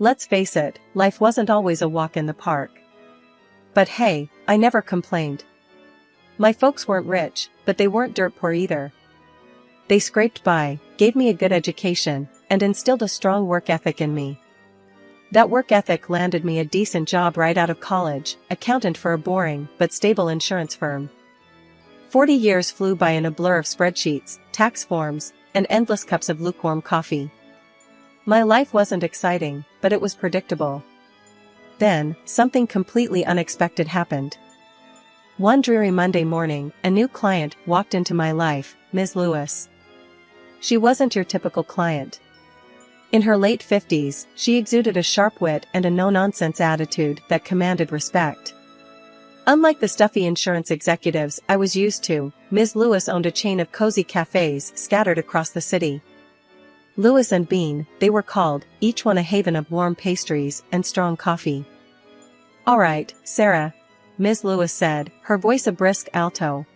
Let's face it, life wasn't always a walk in the park. But hey, I never complained. My folks weren't rich, but they weren't dirt poor either. They scraped by, gave me a good education, and instilled a strong work ethic in me. That work ethic landed me a decent job right out of college, accountant for a boring but stable insurance firm. 40 years flew by in a blur of spreadsheets, tax forms, and endless cups of lukewarm coffee. My life wasn't exciting, but it was predictable. Then, something completely unexpected happened. One dreary Monday morning, a new client walked into my life, Ms. Lewis. She wasn't your typical client. In her late 50s, she exuded a sharp wit and a no-nonsense attitude that commanded respect. Unlike the stuffy insurance executives I was used to, Ms. Lewis owned a chain of cozy cafes scattered across the city. Lewis and Bean, they were called, each one a haven of warm pastries and strong coffee. "All right, Sarah," Ms. Lewis said, her voice a brisk alto.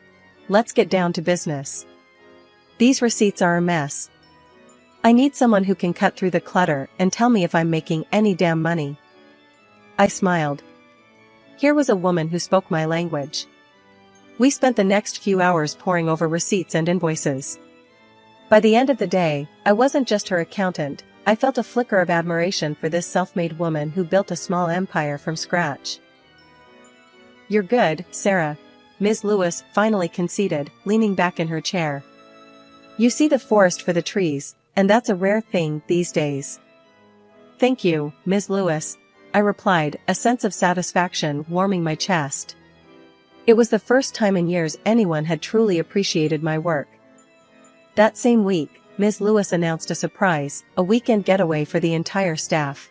"Let's get down to business. These receipts are a mess. I need someone who can cut through the clutter and tell me if I'm making any damn money." I smiled. Here was a woman who spoke my language. We spent the next few hours poring over receipts and invoices. By the end of the day, I wasn't just her accountant, I felt a flicker of admiration for this self-made woman who built a small empire from scratch. "You're good, Sarah," Ms. Lewis finally conceded, leaning back in her chair. "You see the forest for the trees, and that's a rare thing these days." "Thank you, Ms. Lewis," I replied, a sense of satisfaction warming my chest. It was the first time in years anyone had truly appreciated my work. That same week, Ms. Lewis announced a surprise, a weekend getaway for the entire staff.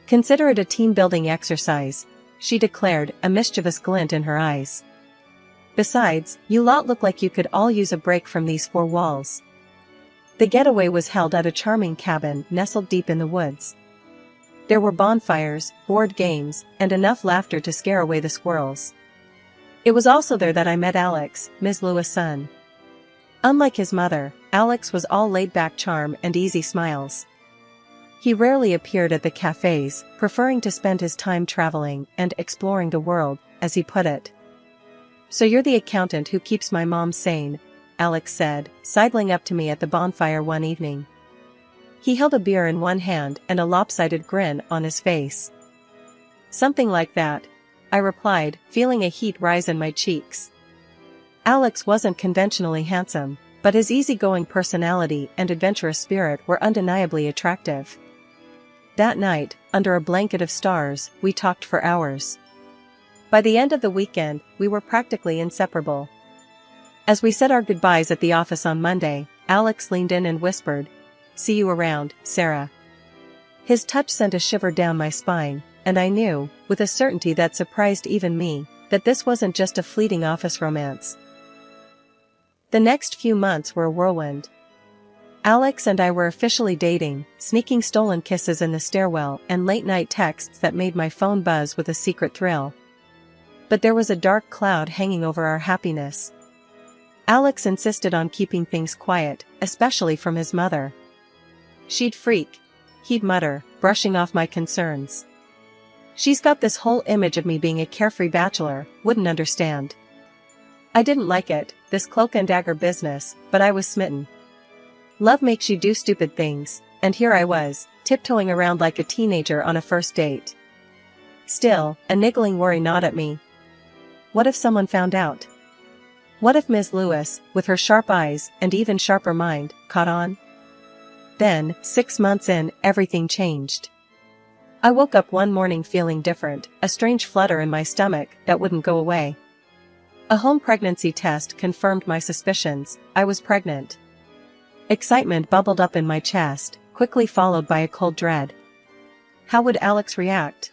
"Consider it a team-building exercise," she declared, a mischievous glint in her eyes. "Besides, you lot look like you could all use a break from these four walls." The getaway was held at a charming cabin nestled deep in the woods. There were bonfires, board games, and enough laughter to scare away the squirrels. It was also there that I met Alex, Ms. Lewis' son. Unlike his mother, Alex was all laid-back charm and easy smiles. He rarely appeared at the cafes, preferring to spend his time traveling and exploring the world, as he put it. "So you're the accountant who keeps my mom sane," Alex said, sidling up to me at the bonfire one evening. He held a beer in one hand and a lopsided grin on his face. "Something like that," I replied, feeling a heat rise in my cheeks. Alex wasn't conventionally handsome, but his easygoing personality and adventurous spirit were undeniably attractive. That night, under a blanket of stars, we talked for hours. By the end of the weekend, we were practically inseparable. As we said our goodbyes at the office on Monday, Alex leaned in and whispered, "See you around, Sarah." His touch sent a shiver down my spine, and I knew, with a certainty that surprised even me, that this wasn't just a fleeting office romance. The next few months were a whirlwind. Alex and I were officially dating, sneaking stolen kisses in the stairwell and late-night texts that made my phone buzz with a secret thrill. But there was a dark cloud hanging over our happiness. Alex insisted on keeping things quiet, especially from his mother. "She'd freak," he'd mutter, brushing off my concerns. "She's got this whole image of me being a carefree bachelor, wouldn't understand." I didn't like it, this cloak and dagger business, but I was smitten. Love makes you do stupid things, and here I was, tiptoeing around like a teenager on a first date. Still, a niggling worry gnawed at me. What if someone found out? What if Ms. Lewis, with her sharp eyes and even sharper mind, caught on? Then, 6 months in, everything changed. I woke up one morning feeling different, a strange flutter in my stomach that wouldn't go away. A home pregnancy test confirmed my suspicions. I was pregnant. Excitement bubbled up in my chest, quickly followed by a cold dread. How would Alex react?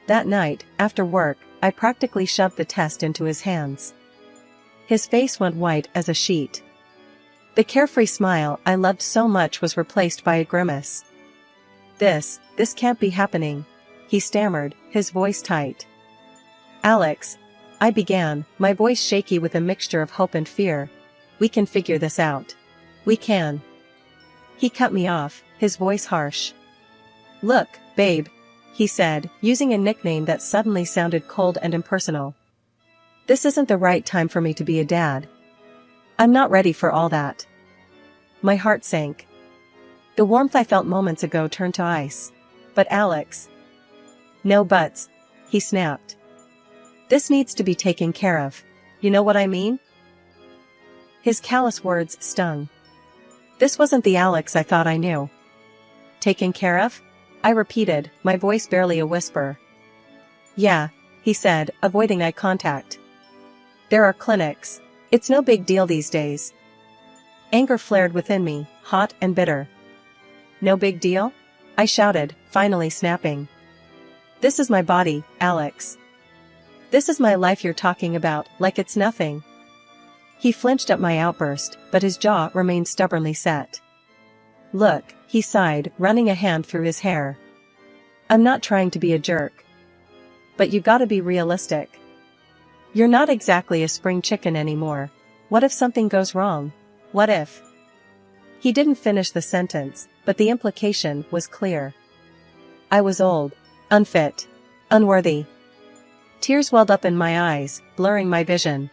That night, after work, I practically shoved the test into his hands. His face went white as a sheet. The carefree smile I loved so much was replaced by a grimace. This can't be happening," he stammered, his voice tight. "Alex," I began, my voice shaky with a mixture of hope and fear. "We can figure this out. We can." He cut me off, his voice harsh. "Look, babe," he said, using a nickname that suddenly sounded cold and impersonal. "This isn't the right time for me to be a dad. I'm not ready for all that." My heart sank. The warmth I felt moments ago turned to ice. "But Alex." "No buts," he snapped. "This needs to be taken care of. You know what I mean?" His callous words stung. This wasn't the Alex I thought I knew. "Taken care of?" I repeated, my voice barely a whisper. "Yeah," he said, avoiding eye contact. "There are clinics. It's no big deal these days." Anger flared within me, hot and bitter. "No big deal?" I shouted, finally snapping. "This is my body, Alex. This is my life you're talking about, like it's nothing." He flinched at my outburst, but his jaw remained stubbornly set. "Look," he sighed, running a hand through his hair. "I'm not trying to be a jerk. But you gotta be realistic. You're not exactly a spring chicken anymore. What if something goes wrong? What if?" He didn't finish the sentence, but the implication was clear. I was old, unfit, unworthy. Tears welled up in my eyes, blurring my vision.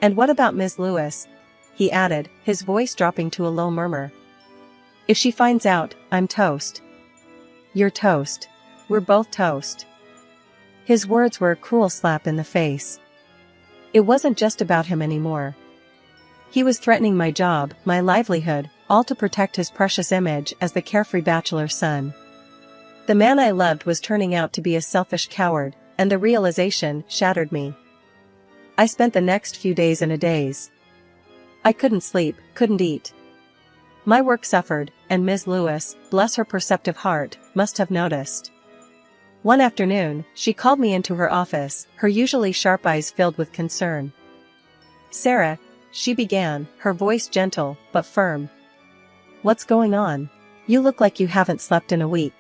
"And what about Ms. Lewis?" he added, his voice dropping to a low murmur. "If she finds out, I'm toast." "You're toast. We're both toast." His words were a cruel slap in the face. It wasn't just about him anymore. He was threatening my job, my livelihood, all to protect his precious image as the carefree bachelor's son. The man I loved was turning out to be a selfish coward, and the realization shattered me. I spent the next few days in a daze. I couldn't sleep, couldn't eat. My work suffered, and Ms. Lewis, bless her perceptive heart, must have noticed. One afternoon, she called me into her office, her usually sharp eyes filled with concern. "Sarah," she began, her voice gentle, but firm. "What's going on? You look like you haven't slept in a week."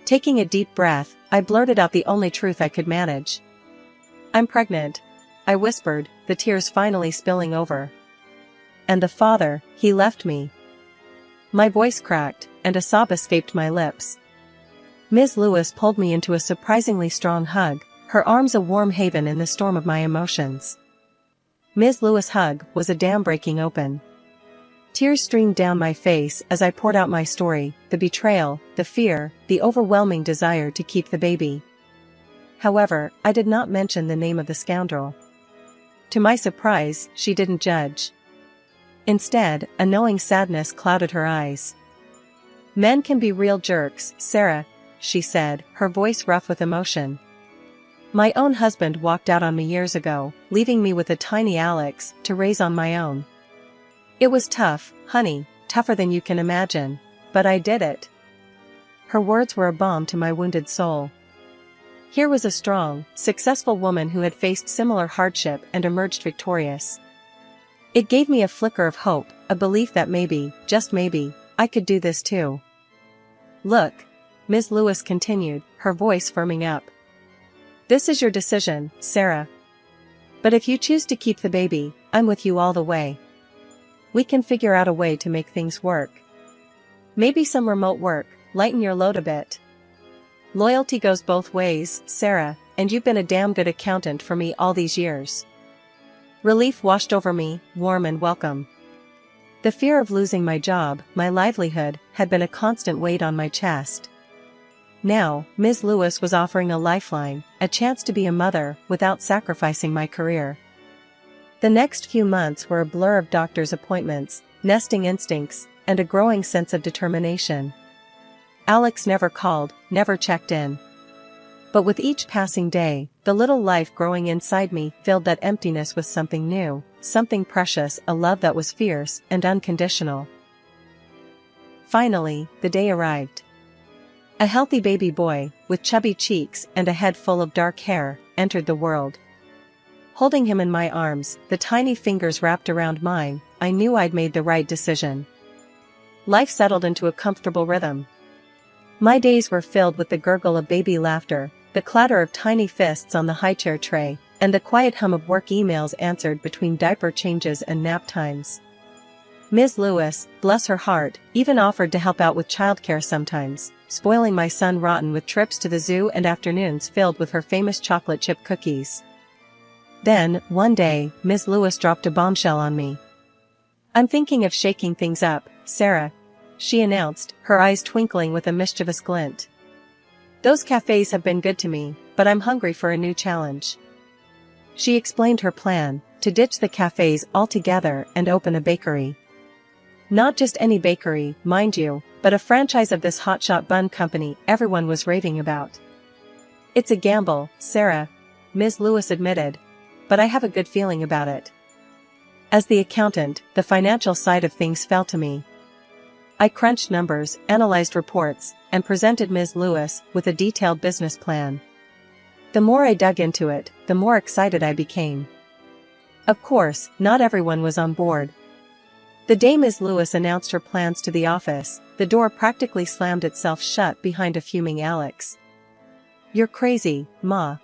Taking a deep breath, I blurted out the only truth I could manage. "I'm pregnant," I whispered, the tears finally spilling over. "And the father, he left me." My voice cracked, and a sob escaped my lips. Ms. Lewis pulled me into a surprisingly strong hug, her arms a warm haven in the storm of my emotions. Ms. Lewis' hug was a dam breaking open. Tears streamed down my face as I poured out my story, the betrayal, the fear, the overwhelming desire to keep the baby. However, I did not mention the name of the scoundrel. To my surprise, she didn't judge. Instead, a knowing sadness clouded her eyes. "Men can be real jerks, Sarah," she said, her voice rough with emotion. "My own husband walked out on me years ago, leaving me with a tiny Alex to raise on my own. It was tough, honey, tougher than you can imagine, but I did it." Her words were a balm to my wounded soul. Here was a strong, successful woman who had faced similar hardship and emerged victorious. It gave me a flicker of hope, a belief that maybe, just maybe, I could do this too. "Look," Ms. Lewis continued, her voice firming up. "This is your decision, Sarah. But if you choose to keep the baby, I'm with you all the way. We can figure out a way to make things work. Maybe some remote work, lighten your load a bit. Loyalty goes both ways, Sarah, and you've been a damn good accountant for me all these years." Relief washed over me, warm and welcome. The fear of losing my job, my livelihood, had been a constant weight on my chest. Now, Ms. Lewis was offering a lifeline, a chance to be a mother without sacrificing my career. The next few months were a blur of doctor's appointments, nesting instincts, and a growing sense of determination. Alex never called, never checked in. But with each passing day, the little life growing inside me filled that emptiness with something new, something precious, a love that was fierce and unconditional. Finally, the day arrived. A healthy baby boy, with chubby cheeks and a head full of dark hair, entered the world. Holding him in my arms, the tiny fingers wrapped around mine, I knew I'd made the right decision. Life settled into a comfortable rhythm. My days were filled with the gurgle of baby laughter, the clatter of tiny fists on the highchair tray, and the quiet hum of work emails answered between diaper changes and nap times. Ms. Lewis, bless her heart, even offered to help out with childcare sometimes, spoiling my son rotten with trips to the zoo and afternoons filled with her famous chocolate chip cookies. Then, one day, Ms. Lewis dropped a bombshell on me. "I'm thinking of shaking things up, Sarah," she announced, her eyes twinkling with a mischievous glint. "Those cafes have been good to me, but I'm hungry for a new challenge." She explained her plan, to ditch the cafes altogether and open a bakery. Not just any bakery, mind you, but a franchise of this hotshot bun company everyone was raving about. "It's a gamble, Sarah," Ms. Lewis admitted, "but I have a good feeling about it." As the accountant, the financial side of things fell to me. I crunched numbers, analyzed reports, and presented Ms. Lewis with a detailed business plan. The more I dug into it, the more excited I became. Of course, not everyone was on board. The day Ms. Lewis announced her plans to the office, the door practically slammed itself shut behind a fuming Alex. "You're crazy, Ma,"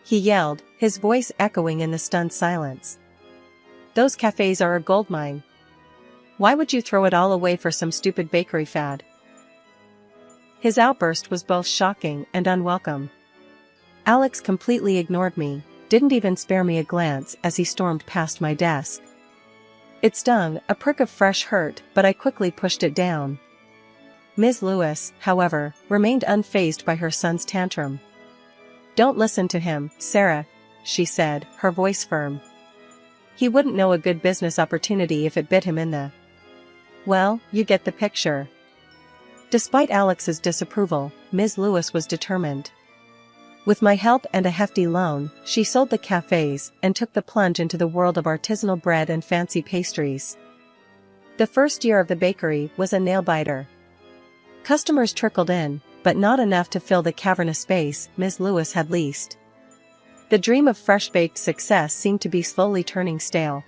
he yelled, his voice echoing in the stunned silence. "Those cafes are a goldmine. Why would you throw it all away for some stupid bakery fad?" His outburst was both shocking and unwelcome. Alex completely ignored me, didn't even spare me a glance as he stormed past my desk. It stung, a prick of fresh hurt, but I quickly pushed it down. Ms. Lewis, however, remained unfazed by her son's tantrum. "Don't listen to him, Sarah," she said, her voice firm. "He wouldn't know a good business opportunity if it bit him in the... Well, you get the picture." Despite Alex's disapproval, Ms. Lewis was determined. With my help and a hefty loan, she sold the cafes and took the plunge into the world of artisanal bread and fancy pastries. The first year of the bakery was a nail-biter. Customers trickled in, but not enough to fill the cavernous space Ms. Lewis had leased. The dream of fresh-baked success seemed to be slowly turning stale.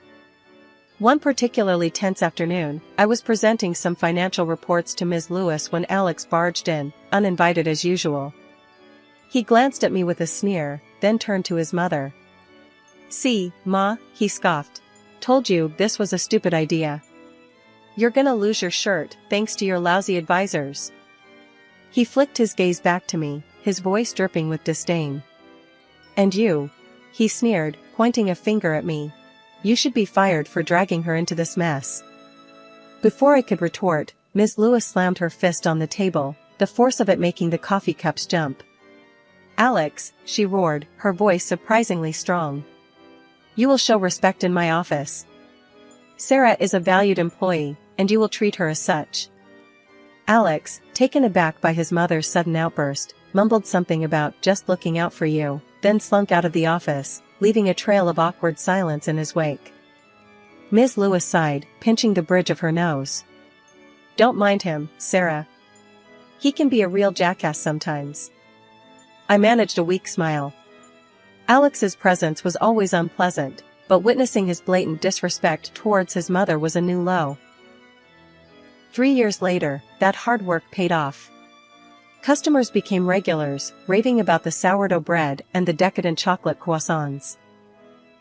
One particularly tense afternoon, I was presenting some financial reports to Ms. Lewis when Alex barged in, uninvited as usual. He glanced at me with a sneer, then turned to his mother. "See, Ma," he scoffed. "Told you this was a stupid idea. You're gonna lose your shirt, thanks to your lousy advisors." He flicked his gaze back to me, his voice dripping with disdain. "And you," he sneered, pointing a finger at me. "You should be fired for dragging her into this mess." Before I could retort, Ms. Lewis slammed her fist on the table, the force of it making the coffee cups jump. "Alex," she roared, her voice surprisingly strong. "You will show respect in my office. Sarah is a valued employee, and you will treat her as such." Alex, taken aback by his mother's sudden outburst, mumbled something about "just looking out for you," then slunk out of the office, leaving a trail of awkward silence in his wake. Ms. Lewis sighed, pinching the bridge of her nose. "Don't mind him, Sarah. He can be a real jackass sometimes." I managed a weak smile. Alex's presence was always unpleasant, but witnessing his blatant disrespect towards his mother was a new low. 3 years later, that hard work paid off. Customers became regulars, raving about the sourdough bread and the decadent chocolate croissants.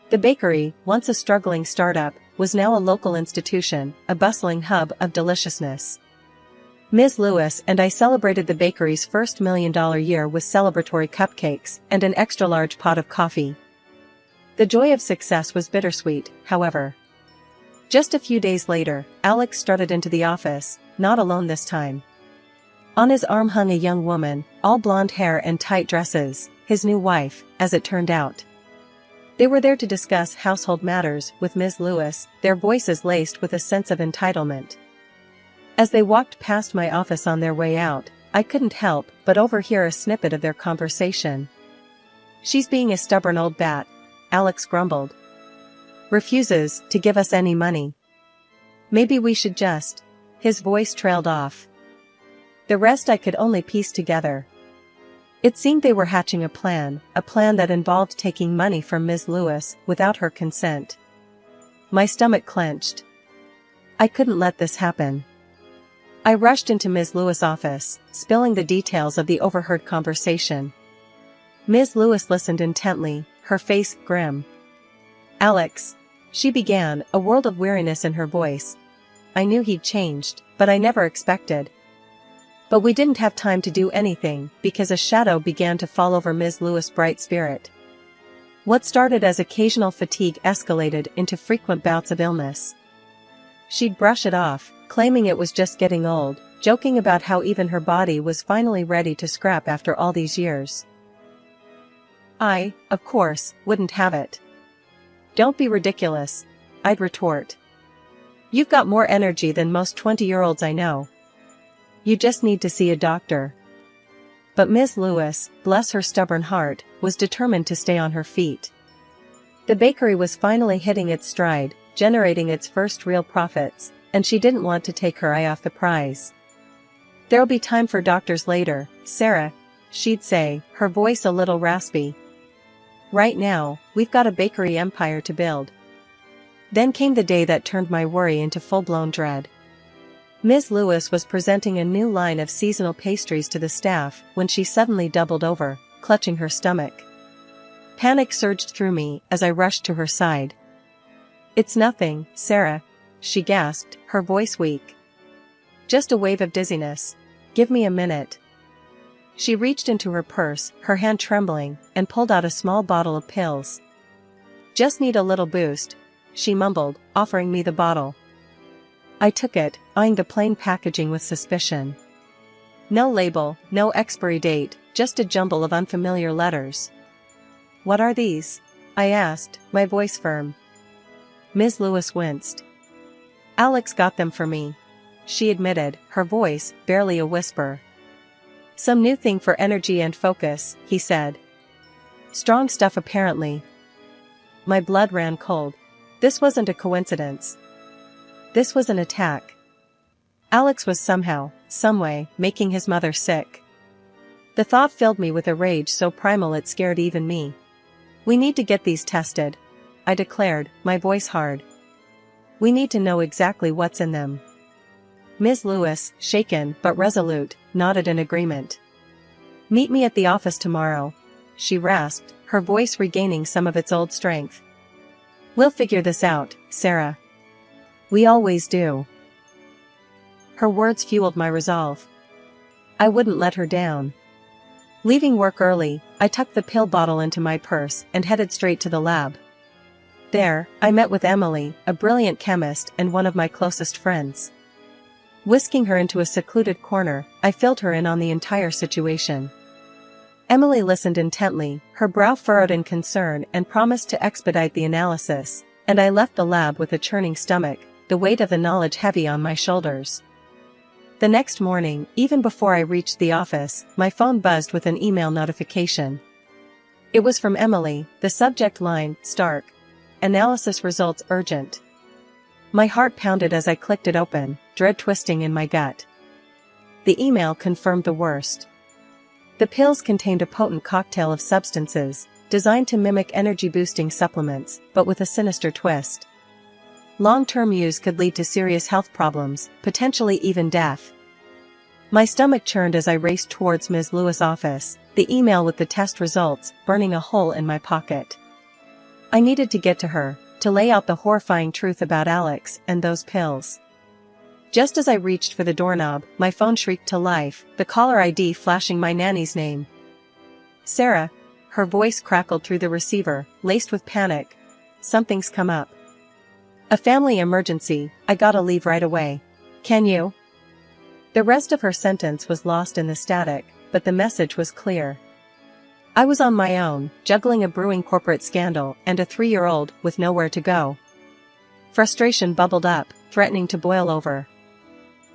The bakery, once a struggling startup, was now a local institution, a bustling hub of deliciousness. Ms. Lewis and I celebrated the bakery's first $1 million year with celebratory cupcakes and an extra-large pot of coffee. The joy of success was bittersweet, however. Just a few days later, Alex strutted into the office, not alone this time. On his arm hung a young woman, all blonde hair and tight dresses, his new wife, as it turned out. They were there to discuss household matters with Ms. Lewis, their voices laced with a sense of entitlement. As they walked past my office on their way out, I couldn't help but overhear a snippet of their conversation. "She's being a stubborn old bat," Alex grumbled. "Refuses to give us any money. Maybe we should just..." His voice trailed off. The rest I could only piece together. It seemed they were hatching a plan that involved taking money from Ms. Lewis without her consent. My stomach clenched. I couldn't let this happen. I rushed into Ms. Lewis' office, spilling the details of the overheard conversation. Ms. Lewis listened intently, her face grim. "Alex," she began, a world of weariness in her voice. I knew he'd changed, but I never expected. But we didn't have time to do anything, because a shadow began to fall over Ms. Lewis' bright spirit. What started as occasional fatigue escalated into frequent bouts of illness. She'd brush it off, claiming it was just getting old, joking about how even her body was finally ready to scrap after all these years. I, of course, wouldn't have it. "Don't be ridiculous," I'd retort. "You've got more energy than most 20-year-olds I know. You just need to see a doctor." But Ms. Lewis, bless her stubborn heart, was determined to stay on her feet. The bakery was finally hitting its stride, generating its first real profits, and she didn't want to take her eye off the prize. "There'll be time for doctors later, Sarah," she'd say, her voice a little raspy. "Right now, we've got a bakery empire to build." Then came the day that turned my worry into full-blown dread. Ms. Lewis was presenting a new line of seasonal pastries to the staff when she suddenly doubled over, clutching her stomach. Panic surged through me as I rushed to her side. "It's nothing, Sarah," she gasped, her voice weak. "Just a wave of dizziness. Give me a minute." She reached into her purse, her hand trembling, and pulled out a small bottle of pills. "Just need a little boost," she mumbled, offering me the bottle. I took it, eyeing the plain packaging with suspicion. No label, no expiry date, just a jumble of unfamiliar letters. "What are these?" I asked, my voice firm. Ms. Lewis winced. "Alex got them for me," she admitted, her voice barely a whisper. "Some new thing for energy and focus," he said. "Strong stuff apparently." My blood ran cold. This wasn't a coincidence. This was an attack. Alex was somehow, someway, making his mother sick. The thought filled me with a rage so primal it scared even me. "We need to get these tested," I declared, my voice hard. "We need to know exactly what's in them." Ms. Lewis, shaken but resolute, nodded in agreement. "Meet me at the office tomorrow," she rasped, her voice regaining some of its old strength. "We'll figure this out, Sarah. We always do." Her words fueled my resolve. I wouldn't let her down. Leaving work early, I tucked the pill bottle into my purse and headed straight to the lab. There, I met with Emily, a brilliant chemist and one of my closest friends. Whisking her into a secluded corner, I filled her in on the entire situation. Emily listened intently, her brow furrowed in concern, and promised to expedite the analysis, and I left the lab with a churning stomach, the weight of the knowledge heavy on my shoulders. The next morning, even before I reached the office, my phone buzzed with an email notification. It was from Emily, the subject line, "Stark. Analysis results urgent." My heart pounded as I clicked it open, dread twisting in my gut. The email confirmed the worst. The pills contained a potent cocktail of substances, designed to mimic energy-boosting supplements, but with a sinister twist. Long-term use could lead to serious health problems, potentially even death. My stomach churned as I raced towards Ms. Lewis' office, the email with the test results burning a hole in my pocket. I needed to get to her, to lay out the horrifying truth about Alex and those pills. Just as I reached for the doorknob, my phone shrieked to life, the caller ID flashing my nanny's name. "Sarah," her voice crackled through the receiver, laced with panic. "Something's come up. A family emergency, I gotta leave right away. Can you?" The rest of her sentence was lost in the static, but the message was clear. I was on my own, juggling a brewing corporate scandal and a 3-year-old with nowhere to go. Frustration bubbled up, threatening to boil over.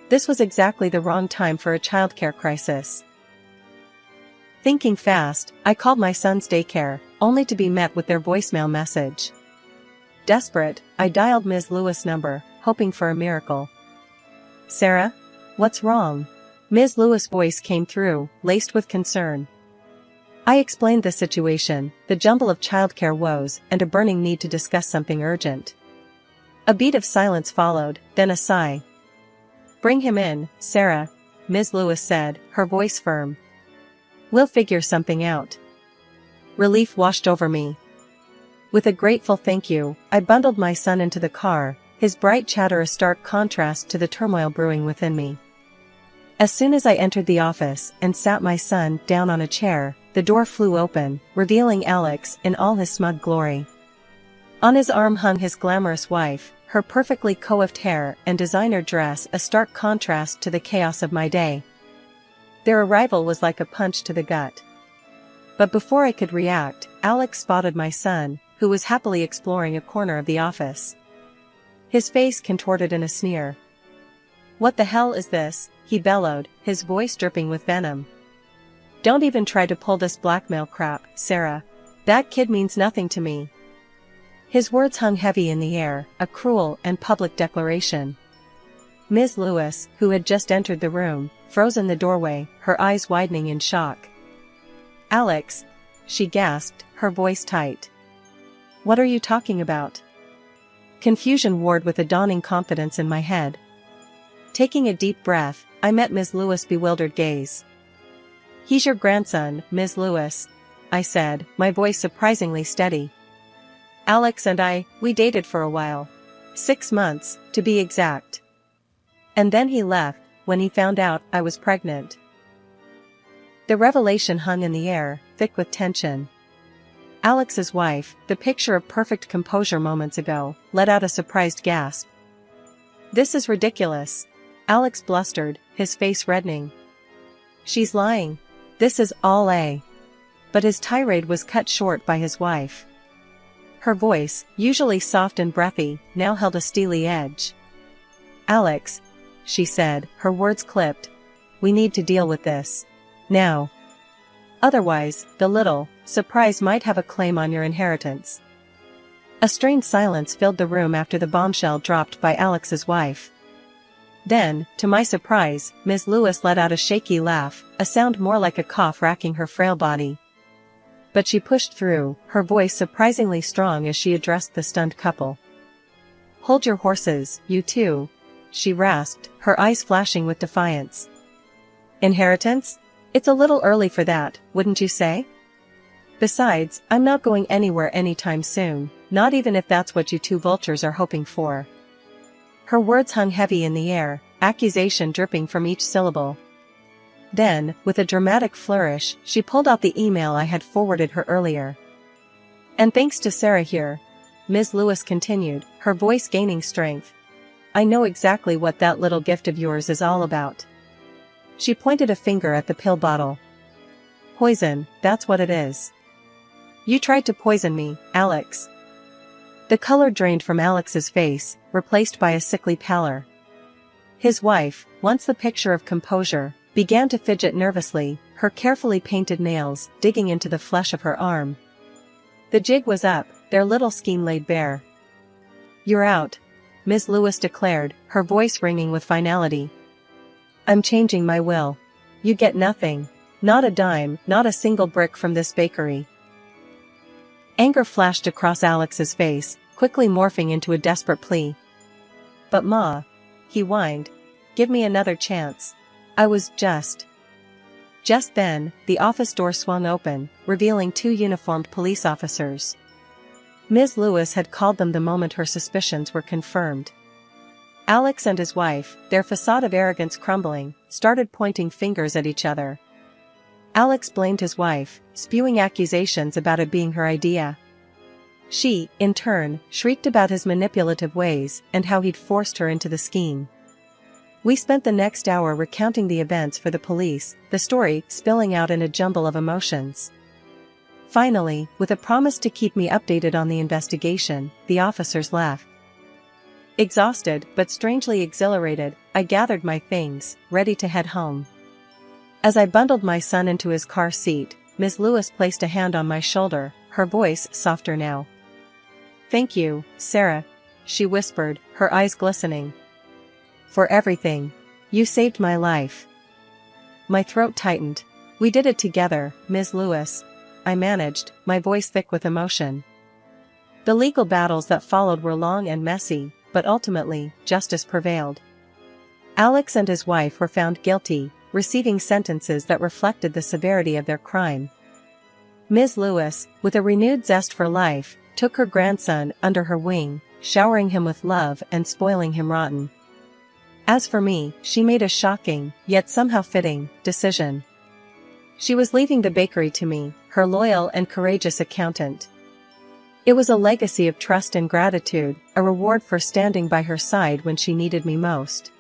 This was exactly the wrong time for a childcare crisis. Thinking fast, I called my son's daycare, only to be met with their voicemail message. Desperate, I dialed Ms. Lewis' number, hoping for a miracle. "Sarah? What's wrong?" Ms. Lewis' voice came through, laced with concern. I explained the situation, the jumble of childcare woes, and a burning need to discuss something urgent. A beat of silence followed, then a sigh. "Bring him in, Sarah," Ms. Lewis said, her voice firm. "We'll figure something out." Relief washed over me. With a grateful thank you, I bundled my son into the car, his bright chatter a stark contrast to the turmoil brewing within me. As soon as I entered the office and sat my son down on a chair, the door flew open, revealing Alex in all his smug glory. On his arm hung his glamorous wife, her perfectly coiffed hair and designer dress a stark contrast to the chaos of my day. Their arrival was like a punch to the gut. But before I could react, Alex spotted my son, who was happily exploring a corner of the office. His face contorted in a sneer. "What the hell is this?" he bellowed, his voice dripping with venom. "Don't even try to pull this blackmail crap, Sarah. That kid means nothing to me." His words hung heavy in the air, a cruel and public declaration. Ms. Lewis, who had just entered the room, froze in the doorway, her eyes widening in shock. "Alex," she gasped, her voice tight. "What are you talking about?" Confusion warred with a dawning confidence in my head. Taking a deep breath, I met Ms. Lewis' bewildered gaze. "He's your grandson, Ms. Lewis," I said, my voice surprisingly steady. "Alex and we dated for a while. 6 months, to be exact. And then he left, when he found out I was pregnant." The revelation hung in the air, thick with tension. Alex's wife, the picture of perfect composure moments ago, let out a surprised gasp. "This is ridiculous," Alex blustered, his face reddening. "She's lying. This is all a..." But his tirade was cut short by his wife. Her voice, usually soft and breathy, now held a steely edge. "Alex," she said, her words clipped, "we need to deal with this. Now. Otherwise, the little surprise might have a claim on your inheritance." A strained silence filled the room after the bombshell dropped by Alex's wife. Then, to my surprise, Ms. Lewis let out a shaky laugh, a sound more like a cough racking her frail body. But she pushed through, her voice surprisingly strong as she addressed the stunned couple. "Hold your horses, you two," she rasped, her eyes flashing with defiance. "Inheritance? It's a little early for that, wouldn't you say? Besides, I'm not going anywhere anytime soon, not even if that's what you two vultures are hoping for." Her words hung heavy in the air, accusation dripping from each syllable. Then, with a dramatic flourish, she pulled out the email I had forwarded her earlier. "And thanks to Sarah here," Ms. Lewis continued, her voice gaining strength, "I know exactly what that little gift of yours is all about." She pointed a finger at the pill bottle. "Poison, that's what it is. You tried to poison me, Alex." The color drained from Alex's face, replaced by a sickly pallor. His wife, once the picture of composure, began to fidget nervously, her carefully painted nails digging into the flesh of her arm. The jig was up, their little scheme laid bare. "You're out," Ms. Lewis declared, her voice ringing with finality. "I'm changing my will. You get nothing. Not a dime, not a single brick from this bakery." Anger flashed across Alex's face, quickly morphing into a desperate plea. "But Ma," he whined, "give me another chance. I was just..." Just then, the office door swung open, revealing 2 uniformed police officers. Ms. Lewis had called them the moment her suspicions were confirmed. Alex and his wife, their facade of arrogance crumbling, started pointing fingers at each other. Alex blamed his wife, spewing accusations about it being her idea. She, in turn, shrieked about his manipulative ways and how he'd forced her into the scheme. We spent the next hour recounting the events for the police, the story spilling out in a jumble of emotions. Finally, with a promise to keep me updated on the investigation, the officers left. Exhausted but strangely exhilarated, I gathered my things, ready to head home. As I bundled my son into his car seat, Ms. Lewis placed a hand on my shoulder, her voice softer now. "Thank you, Sarah," she whispered, her eyes glistening. "For everything. You saved my life." My throat tightened. "We did it together, Ms. Lewis," I managed, my voice thick with emotion. The legal battles that followed were long and messy, but ultimately, justice prevailed. Alex and his wife were found guilty, receiving sentences that reflected the severity of their crime. Ms. Lewis, with a renewed zest for life, took her grandson under her wing, showering him with love and spoiling him rotten. As for me, she made a shocking, yet somehow fitting, decision. She was leaving the bakery to me, her loyal and courageous accountant. It was a legacy of trust and gratitude, a reward for standing by her side when she needed me most.